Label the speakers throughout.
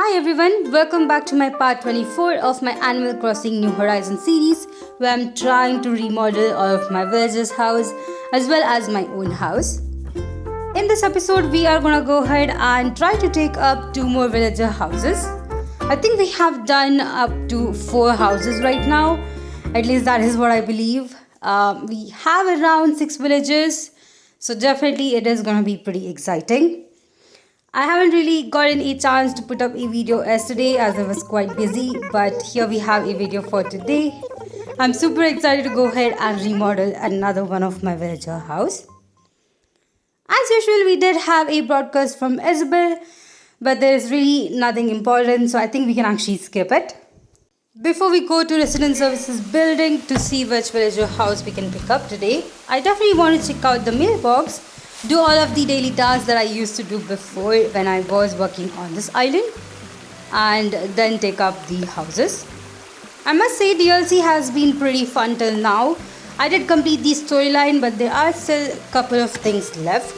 Speaker 1: Hi everyone, welcome back to my part 24 of my Animal Crossing New Horizons series where I'm trying to remodel all of my villagers' house as well as my own house. In this episode, we are gonna go ahead and try to take up 2 more villager houses. I think we have done up to 4 houses right now, at least that is what I believe. We have around 6 villagers, so definitely it is gonna be pretty exciting. I haven't really gotten a chance to put up a video yesterday as I was quite busy, but here we have a video for today. I'm super excited to go ahead and remodel another one of my villager house. As usual, we did have a broadcast from Isabel, but there is really nothing important, so I think we can actually skip it. Before we go to Resident Services building to see which villager house we can pick up today, I definitely want to check out the mailbox, do all of the daily tasks that I used to do before when I was working on this island, and then take up the houses. I must say DLC has been pretty fun till now. I did complete the storyline, but there are still a couple of things left.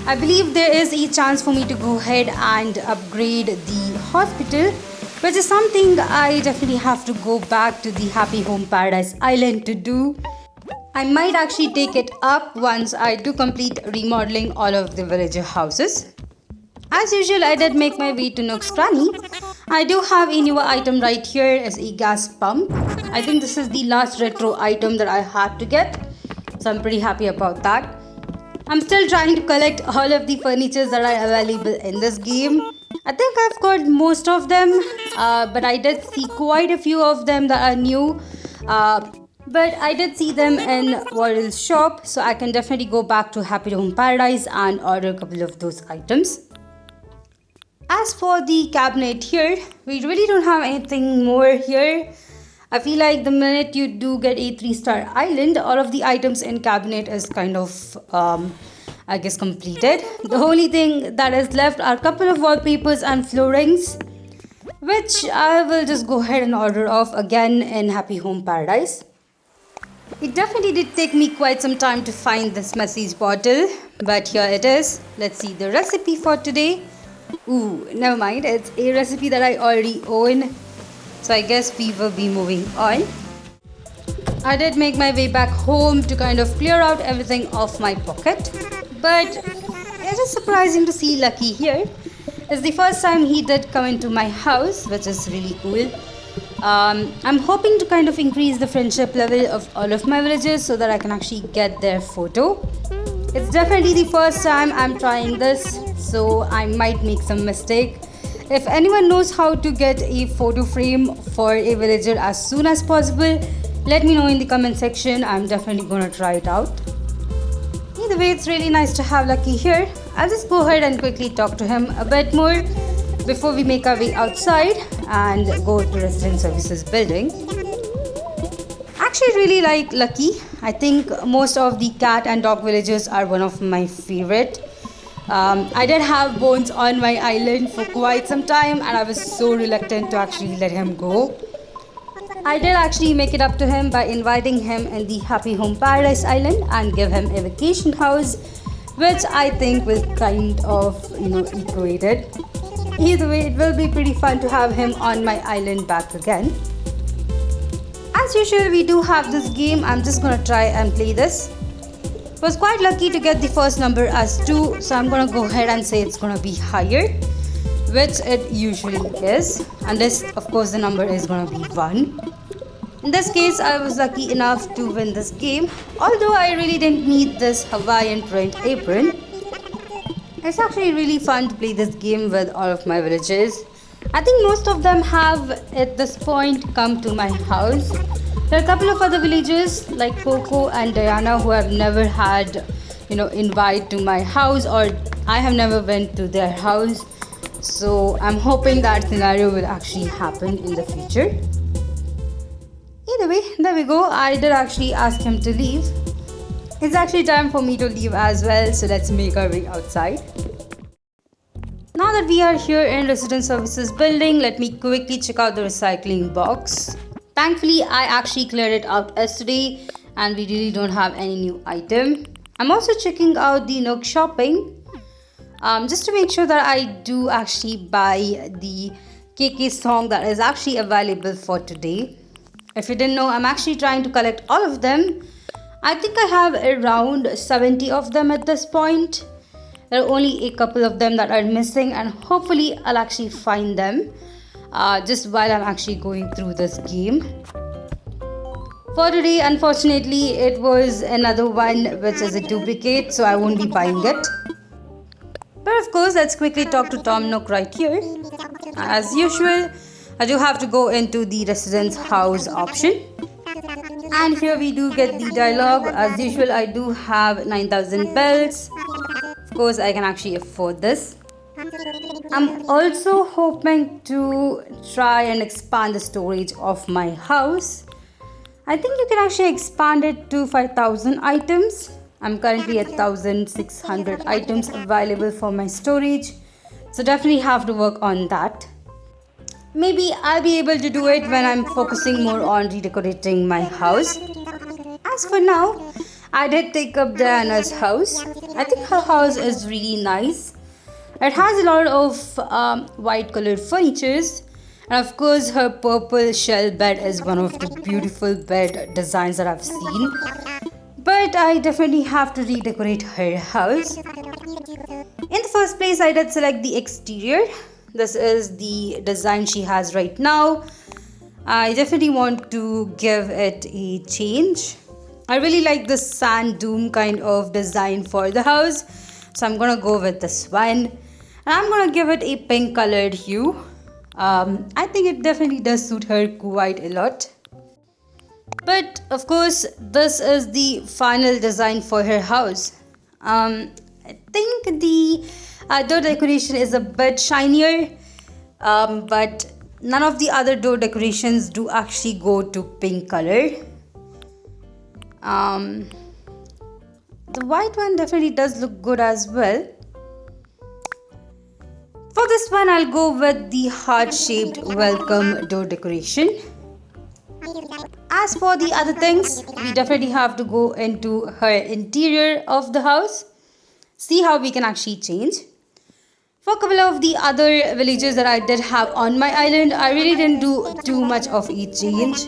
Speaker 1: I believe there is a chance for me to go ahead and upgrade the hospital, which is something I definitely have to go back to the Happy Home Paradise Island to do. I might actually take it up once I do complete remodeling all of the villager houses. As usual, I did make my way to Nook's Cranny. I do have a newer item right here as a gas pump. I think this is the last retro item that I had to get, so I'm pretty happy about that. I'm still trying to collect all of the furnitures that are available in this game. I think I've got most of them, but I did see quite a few of them that are new. But I did see them in Warrell's shop, so I can definitely go back to Happy Home Paradise and order a couple of those items. As for the cabinet here, we really don't have anything more here. I feel like the minute you do get a 3-star island, all of the items in cabinet is kind of, completed. The only thing that is left are a couple of wallpapers and floorings, which I will just go ahead and order off again in Happy Home Paradise. It definitely did take me quite some time to find this message bottle, but here it is. Let's see the recipe for today. Ooh, never mind, it's a recipe that I already own, so I guess we will be moving on. I did make my way back home to kind of clear out everything off my pocket, but it is surprising to see Lucky here. It's the first time he did come into my house, which is really cool. I'm hoping to kind of increase the friendship level of all of my villagers so that I can actually get their photo. It's definitely the first time I'm trying this, so I might make some mistake. If anyone knows how to get a photo frame for a villager as soon as possible, let me know in the comment section. I'm definitely gonna try it out. Either way, it's really nice to have Lucky here. I'll just go ahead and quickly talk to him a bit more before we make our way outside and go to Resident Services building. I actually really like Lucky. I think most of the cat and dog villagers are one of my favorite. I did have Bones on my island for quite some time and I was so reluctant to actually let him go. I did actually make it up to him by inviting him in the Happy Home Paradise Island and give him a vacation house, which I think will kind of, equate it. Either way, it will be pretty fun to have him on my island back again. As usual, we do have this game. I'm just gonna try and play this. Was quite lucky to get the first number as 2, so I'm gonna go ahead and say it's gonna be higher, which it usually is, unless of course the number is gonna be 1. In this case, I was lucky enough to win this game, although I really didn't need this Hawaiian print apron. It's actually really fun to play this game with all of my villagers. I think most of them have at this point come to my house. There are a couple of other villagers like Coco and Diana who have never had, invite to my house, or I have never went to their house. So I'm hoping that scenario will actually happen in the future. Either way, there we go. I did actually ask him to leave. It's actually time for me to leave as well, so let's make our way outside. Now that we are here in Resident Services building, let me quickly check out the recycling box. Thankfully, I actually cleared it out yesterday and we really don't have any new item. I'm also checking out the Nook shopping. just to make sure that I do actually buy the KK song that is actually available for today. If you didn't know, I'm actually trying to collect all of them. I think I have around 70 of them at this point. There are only a couple of them that are missing, and hopefully I'll actually find them just while I'm actually going through this game. For today, unfortunately, it was another one which is a duplicate, so I won't be buying it. But of course, let's quickly talk to Tom Nook right here. As usual, I do have to go into the residence house option. And here we do get the dialogue. As usual, I do have 9,000 bells. Of course, I can actually afford this. I'm also hoping to try and expand the storage of my house. I think you can actually expand it to 5,000 items. I'm currently at 1,600 items available for my storage. So definitely have to work on that. Maybe I'll be able to do it when I'm focusing more on redecorating my house. As for now, I did take up Diana's house. I think her house is really nice. It has a lot of white colored furnitures, and of course her purple shell bed is one of the beautiful bed designs that I've seen. But I definitely have to redecorate her house. In the first place, I did select the exterior. This is the design she has right now. I definitely want to give it a change. I really like the sand dune kind of design for the house, so I'm gonna go with this one. And I'm gonna give it a pink colored hue. I think it definitely does suit her quite a lot. But of course, this is the final design for her house. I think the door decoration is a bit shinier, but none of the other door decorations do actually go to pink color. The white one definitely does look good as well. For this one, I'll go with the heart-shaped welcome door decoration. As for the other things, we definitely have to go into her interior of the house, see how we can actually change. For a couple of the other villages that I did have on my island, I really didn't do too much of a change.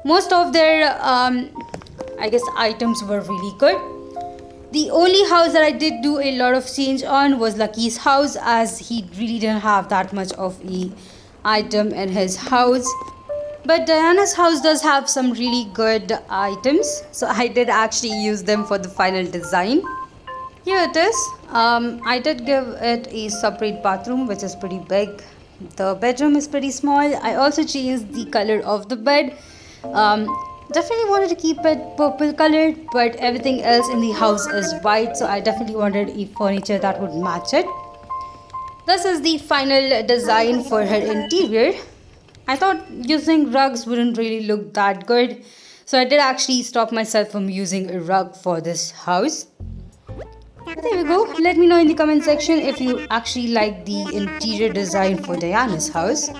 Speaker 1: Most of their, items were really good. The only house that I did do a lot of change on was Lucky's house, as he really didn't have that much of a item in his house. But Diana's house does have some really good items, so I did actually use them for the final design. Here it is. I did give it a separate bathroom, which is pretty big. The bedroom is pretty small. I also changed the color of the bed. Definitely wanted to keep it purple colored, but everything else in the house is white, so I definitely wanted a furniture that would match it. This is the final design for her interior. I thought using rugs wouldn't really look that good, so I did actually stop myself from using a rug for this house. There we go. Let me know in the comment section if you actually like the interior design for Diana's house.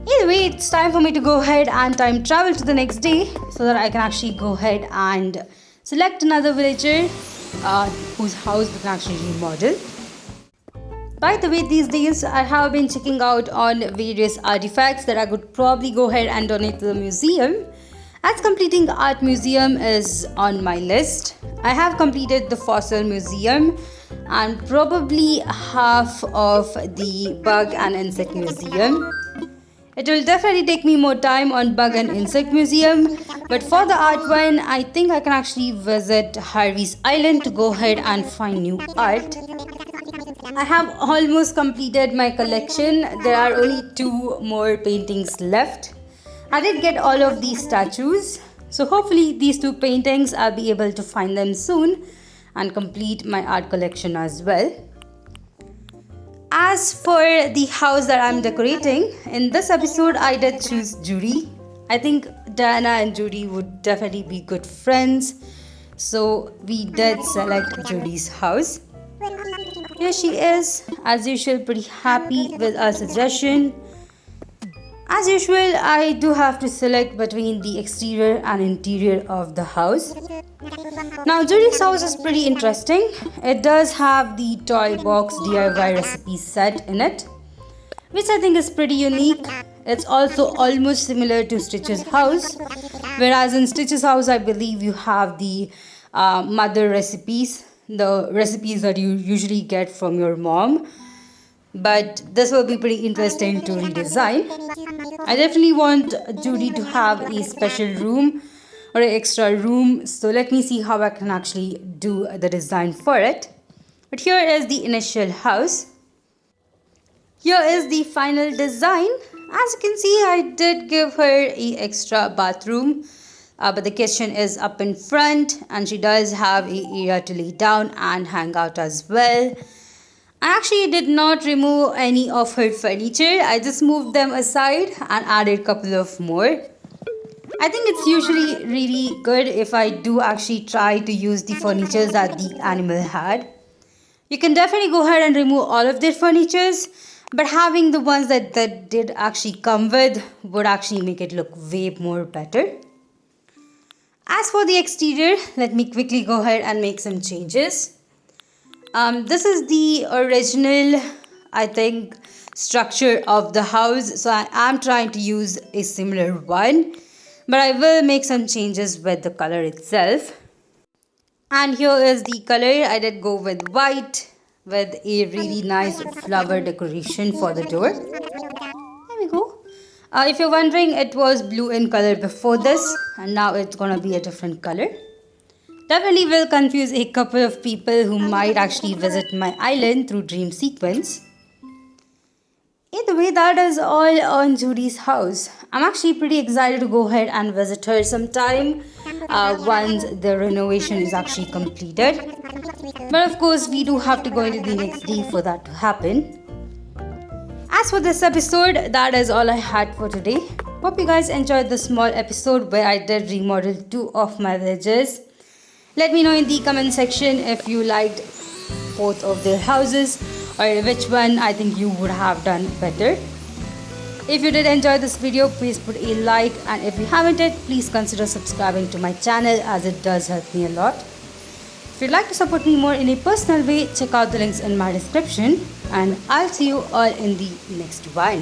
Speaker 1: Either way, it's time for me to go ahead and time travel to the next day so that I can actually go ahead and select another villager whose house we can actually remodel. By the way, these days I have been checking out on various artifacts that I could probably go ahead and donate to the museum. As completing the art museum is on my list. I have completed the fossil museum and probably half of the bug and insect museum. It will definitely take me more time on bug and insect museum, but for the art one, I think I can actually visit Harvey's Island to go ahead and find new art. I have almost completed my collection. There are only 2 more paintings left. I did get all of these statues, so hopefully these 2 paintings I'll be able to find them soon and complete my art collection as well. As for the house that I'm decorating, in this episode I did choose Judy. I think Diana and Judy would definitely be good friends, so we did select Judy's house. Here she is, as usual, pretty happy with our suggestion. As usual, I do have to select between the exterior and interior of the house. Now, Judy's house is pretty interesting. It does have the Toy Box DIY recipe set in it, which I think is pretty unique. It's also almost similar to Stitch's house, whereas in Stitch's house, I believe you have the mother recipes, the recipes that you usually get from your mom. But this will be pretty interesting to redesign. I definitely want Judy to have a special room or an extra room, so let me see how I can actually do the design for it. But here is the initial house. Here is the final design. As you can see, I did give her a extra bathroom, but the kitchen is up in front and she does have a area to lay down and hang out as well. I actually did not remove any of her furniture. I just moved them aside and added a couple of more. I think it's usually really good if I do actually try to use the furniture that the animal had. You can definitely go ahead and remove all of their furnitures, but having the ones that did actually come with would actually make it look way more better. As for the exterior, let me quickly go ahead and make some changes. This is the original, I think, structure of the house. So I am trying to use a similar one, but I will make some changes with the color itself. And here is the color. I did go with white with a really nice flower decoration for the door. There we go. If you're wondering, it was blue in color before this, and now it's gonna be a different color. Definitely will confuse a couple of people who might actually visit my island through Dream Sequence. Either way, that is all on Judy's house. I'm actually pretty excited to go ahead and visit her sometime once the renovation is actually completed. But of course, we do have to go into the next day for that to happen. As for this episode, that is all I had for today. Hope you guys enjoyed the small episode where I did remodel 2 of my villages. Let me know in the comment section if you liked both of their houses or which one I think you would have done better. If you did enjoy this video, please put a like, and if you haven't yet, please consider subscribing to my channel as it does help me a lot. If you'd like to support me more in a personal way, check out the links in my description, and I'll see you all in the next one.